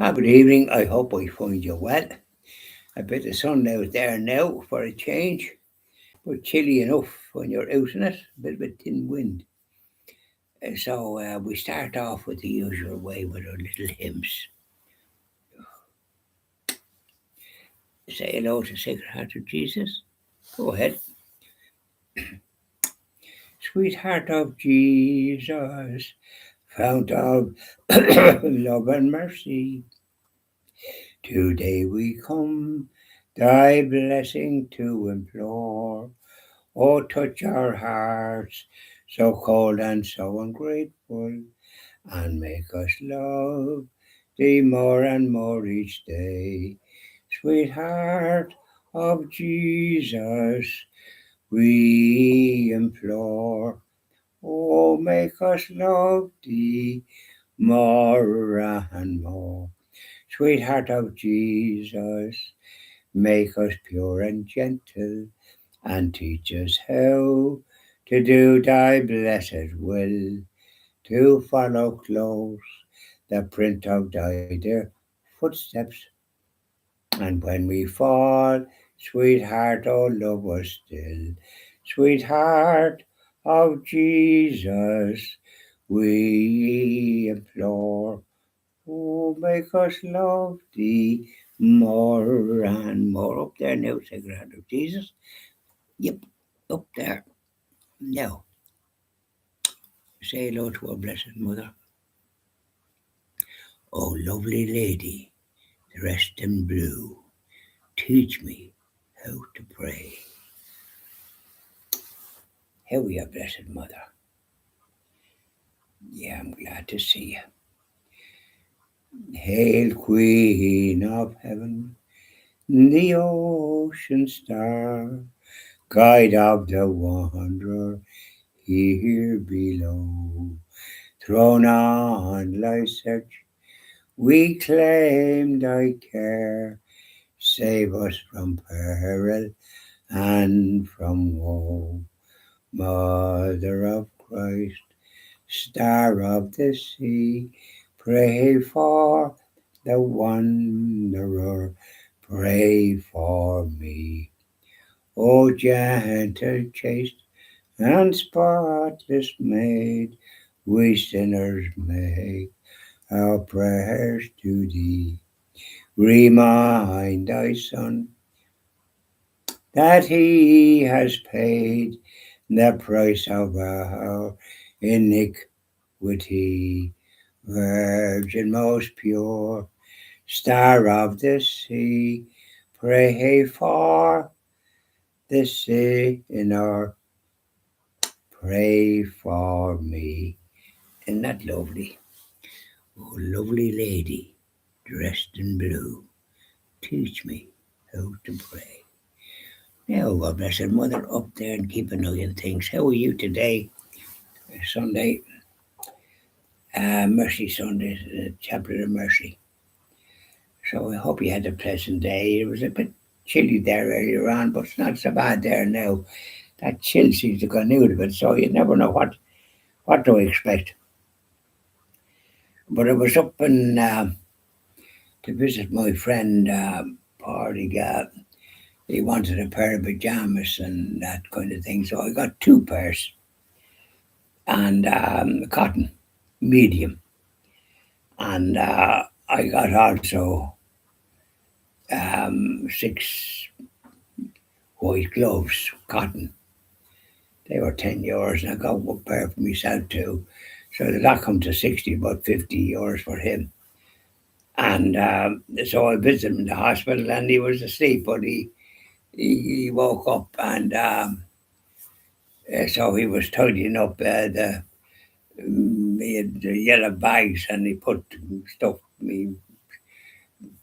Good evening. I hope I find you well. A bit of sun out there now for a change, but chilly enough when you're out in it. A bit of a thin wind. So we start off with the usual way with our little hymns. Say hello to Sacred Heart of Jesus. Go ahead. Sweetheart of Jesus, fount of love and mercy, today we come thy blessing to implore. Oh, touch our hearts, so cold and so ungrateful, and make us love thee more and more each day. Sweetheart of Jesus, we implore. Oh, make us love thee more and more. Sweetheart of Jesus, make us pure and gentle, and teach us how to do thy blessed will, to follow close the print of thy dear footsteps. And when we fall, sweetheart, oh, love us still. Sweetheart of Jesus, we implore. Oh, make us love thee more and more. Up there now, Sacred Heart of Jesus. Yep, up there. Now, say hello to our Blessed Mother. Oh, lovely lady, dressed in blue, teach me how to pray. Here we are, Blessed Mother. Yeah, I'm glad to see you. Hail, Queen of Heaven, the ocean star, guide of the wanderer here below. Thrown on life's edge, we claim thy care. Save us from peril and from woe. Mother of Christ, Star of the sea, pray for the wanderer, pray for me. O gentle, chaste, and spotless maid, we sinners make our prayers to thee. Remind thy Son that he has paid the price of our iniquity. Virgin most pure, Star of the sea, pray for the sinner, pray for me. Isn't that lovely? Oh, lovely lady, dressed in blue, teach me how to pray. Now, God blessed Mother, up there and keep an eye on things. How are you today? Sunday, Mercy Sunday, Chapel of Mercy. So I hope you had a pleasant day. It was a bit chilly there earlier on, but it's not so bad there now. That chill seems to have gone out of it, so you never know what to expect. But I was up in to visit my friend Party. He wanted a pair of pajamas and that kind of thing, so I got two pairs and cotton, medium, and I got also six white gloves, cotton. They were €10, and I got one pair for myself too. So that come to 60, about €50 for him. And so I visited him in the hospital, and he was asleep, but he woke up, and so he was tidying up he had the yellow bags, and he stuff he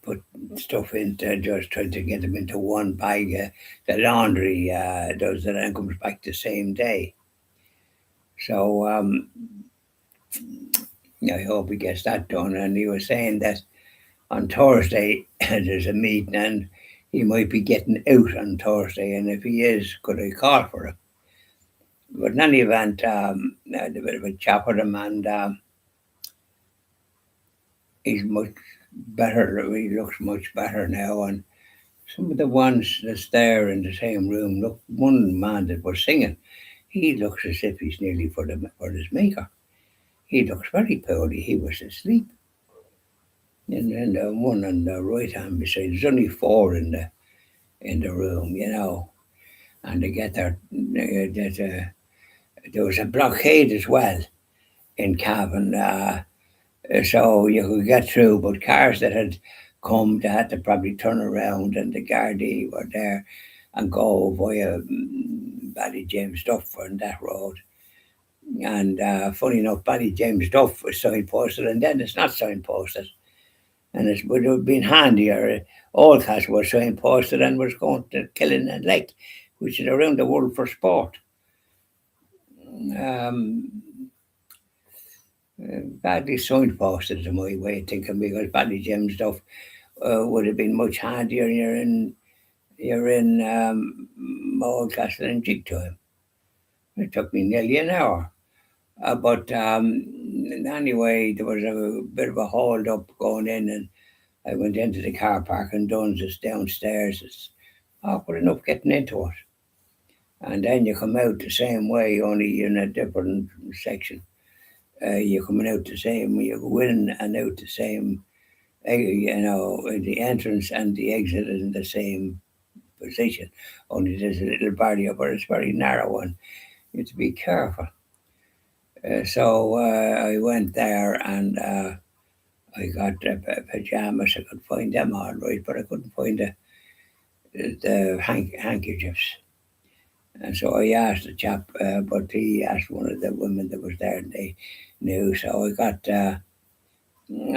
put stuff into, just trying to get them into one bag. The laundry does it and comes back the same day. So I hope he gets that done. And he was saying that on Thursday there's a meeting, and he might be getting out on Thursday. And if he is, could I call for him? But in any event, I had a bit of a chat with him, and he's much better. He looks much better now. And some of the ones that's there in the same room, look, one man that was singing, he looks as if he's nearly for his maker. He looks very poorly. He was asleep. And the one on the right hand beside, there's only four in the room, and they get there was a blockade as well in Cavan, so you could get through. But cars that had come, they had to probably turn around, and the Gardaí were there and go via Ballyjames-Duff on that road. And funny enough, Ballyjames-Duff was signposted, and then it's not signposted. And it would have been handier. Oldcastle was signposted and was going to Killinane Lake, which is around the world for sport. Badly signposted to my way of thinking, because Ballyjames-Duff would have been much handier. You're in Oldcastle in jig time. It took me nearly an hour. But anyway, there was a bit of a hold up going in, and I went into the car park, and Dunn's is downstairs. It's awkward enough getting into it. And then you come out the same way, only in a different section. You're coming out the same, you go in and out the same, the entrance and the exit is in the same position. Only there's a little barrier, but it's very narrow, and you have to be careful. So I went there, and I got pajamas. I could find them all right, but I couldn't find the handkerchiefs. And so I asked the chap, but he asked one of the women that was there, and they knew. So I got a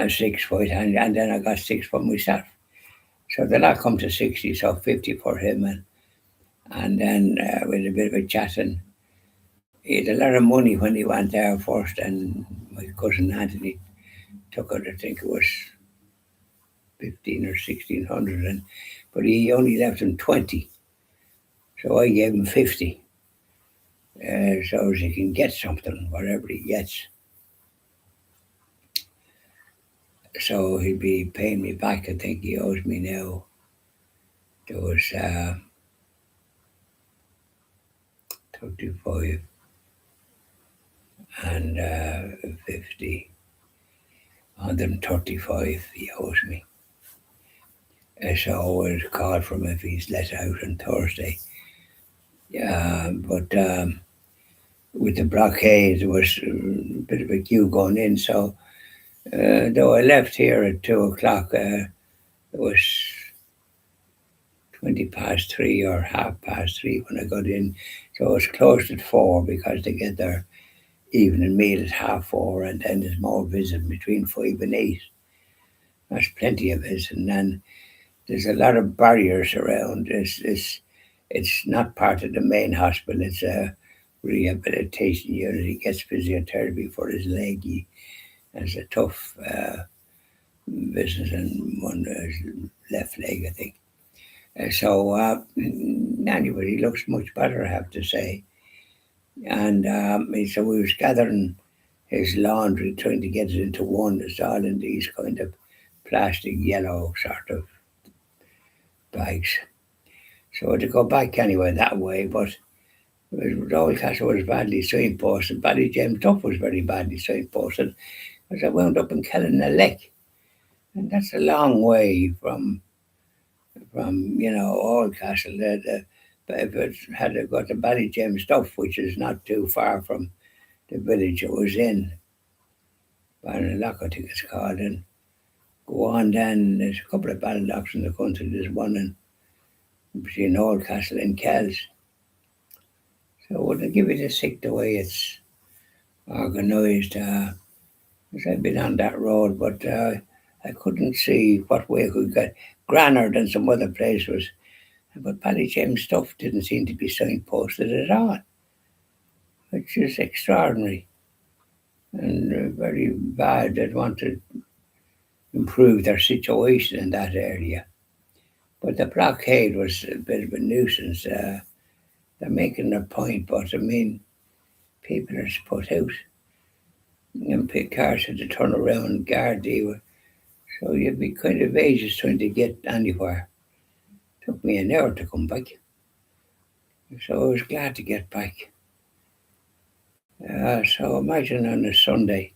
6 foot, and then I got 6 for myself. So the lot come to 60, so 50 for him. And then with a bit of a chat, and he had a lot of money when he went there first, and my cousin Anthony took it, I think it was 15 or 1600, but he only left him 20. So I gave him 50. So as he can get something, whatever he gets. So he'd be paying me back. I think he owes me now. There was 35 and 50. 135 he owes me. So I was called from if he's let out on Thursday. But with the blockade, there was a bit of a queue going in. So though I left here at 2 o'clock, it was 20 past 3 or half past 3 when I got in. So it was closed at 4 because they get their evening meal at 4:30, and then there's more visiting between 5 and 8. There's plenty of visiting, and there's a lot of barriers around. It's not part of the main hospital. It's a rehabilitation unit. He gets physiotherapy for his leg. He has a tough business in one his left leg, I think. So anyway, he looks much better, I have to say. And so we was gathering his laundry, trying to get it into one. It's all in these kind of plastic yellow sort of bags. So to go back anyway that way, but Oldcastle was badly signposted. Ballyjames-Duff was very badly signposted, because I wound up in Killinane Lake, and that's a long way from Oldcastle. If it had to go to Ballyjames-Duff, which is not too far from the village it was in, Ballinlough, I think it's called, and go on then. There's a couple of Ballinloughs in the country. There's one in between Oldcastle and Kells. So would I give you the sick the way it's organised? I've been on that road, but I couldn't see what way it could get. Granard and some other places, but Ballyjames-Duff didn't seem to be signposted at all, which is extraordinary and very bad. They'd want to improve their situation in that area. But the blockade was a bit of a nuisance. They're making their point, but I mean, people are put out. And cars had to turn around. Gardaí were So you'd be kind of ages trying to get anywhere. Took me an hour to come back. So I was glad to get back. So imagine on a Sunday,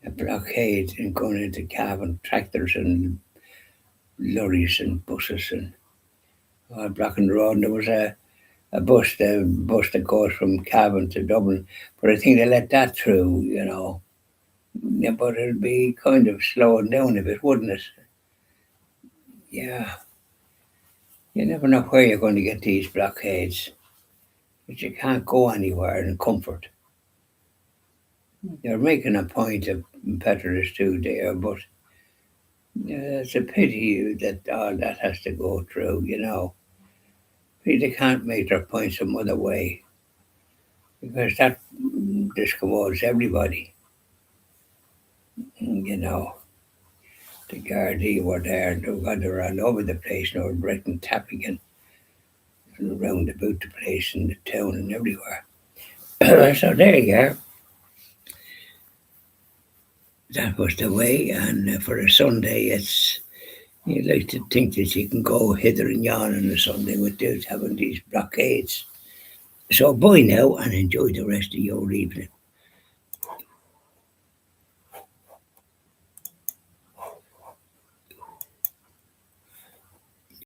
a blockade and going into Cavan, tractors and lorries and buses and all blocking the road. And there was a bus that goes from Cavan to Dublin, but I think they let that through, Yeah, but it'll be kind of slowing down a bit, wouldn't it? Yeah, you never know where you're going to get these blockades, but you can't go anywhere in comfort. They're making a point of competitors too there, but it's a pity that all that has to go through. They can't make their point some other way because that discommodities everybody. You know, the Gardaí were there, they're all over the place now, breaking tapping and around about the place in the town and everywhere. So there you are. That was the way, and for a Sunday, you like to think that you can go hither and yon on a Sunday without having these blockades. So bye now and enjoy the rest of your evening.